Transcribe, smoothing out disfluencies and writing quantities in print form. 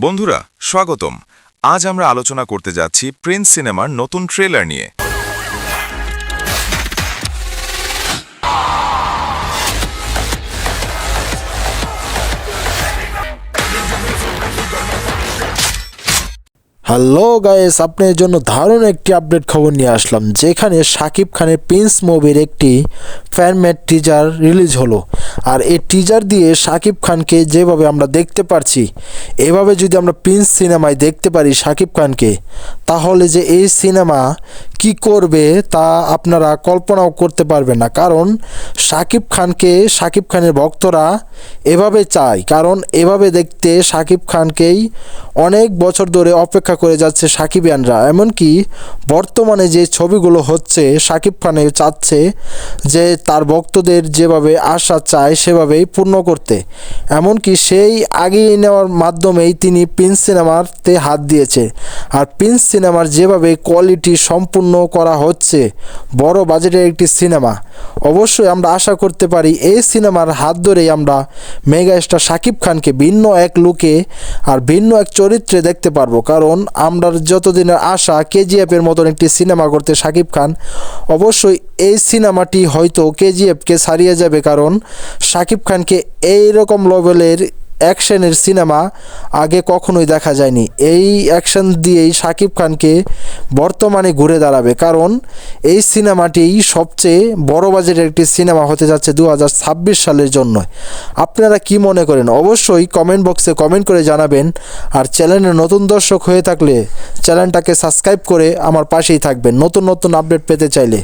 বন্ধুরা স্বাগতম। আজ আমরা আলোচনা করতে যাচ্ছি প্রিন্স সিনেমার নতুন ট্রেলার নিয়ে। হ্যালো গাইস, আপনাদের জন্য দারুণ একটি আপডেট খবর নিয়ে আসলাম, যেখানে শাকিব খানের প্রিন্স মুভির একটি ফ্যানমেড টিজার রিলিজ হলো। আর এই টিজার দিয়ে শাকিব খানকে যেভাবে আমরা দেখতে পারছি, এভাবে যদি আমরা প্রিন্স সিনেমায় দেখতে পারি শাকিব খানকে, তাহলে যে এই সিনেমা কি করবে তা আপনারা কল্পনাও করতে পারবেন না। কারণ শাকিব খানের ভক্তরা এভাবে চায়, কারণ এভাবে দেখতে শাকিব খানকেই অনেক বছর ধরে অপেক্ষা করে যাচ্ছে সাকিবিয়ানরা। এমনকি বর্তমানে যে ছবিগুলো হচ্ছে, শাকিব খানের চাচ্ছে যে তার ভক্তদের যেভাবে আশা চায় সেভাবেই পূর্ণ করতে। এমনকি সেই আগিয়ে নেওয়ার মাধ্যমেই তিনি প্রিন্স সিনেমাতে হাত দিয়েছে। আর প্রিন্স সিনেমার যেভাবে কোয়ালিটি সম্পূর্ণ করা হচ্ছে, বড় বাজেটের একটি সিনেমা, অবশ্যই আমরা আশা করতে পারি এই সিনেমার হাত ধরেই আমরা মেগা স্টার শাকিব খানকে ভিন্ন এক লুকে আর ভিন্ন এক চরিত্রে দেখতে পারবো। কারণ আমরা যতদিনের আশা কেজিএফের মতন একটি সিনেমা করতে শাকিব খান, অবশ্যই এই সিনেমাটি হয়তো কেজিএফকে ছাড়িয়ে যাবে। কারণ শাকিব খানকে এইরকম লেভেলের অ্যাকশনের সিনেমা আগে কখনোই দেখা যায়নি। এই অ্যাকশন দিয়েই শাকিব খানকে বর্তমানে ঘুরে দাঁড়াবে। কারণ এই সিনেমাটি সবচেয়ে বড় বাজেটের একটি সিনেমা হতে যাচ্ছে 2026 সালের জন্য। আপনারা কি মনে করেন অবশ্যই কমেন্ট বক্সে কমেন্ট করে জানাবেন। আর চ্যানেলে নতুন দর্শক হয়ে থাকলে চ্যানেলটাকে সাবস্ক্রাইব করে আমার পাশেই থাকবেন নতুন নতুন আপডেট পেতে চাইলে।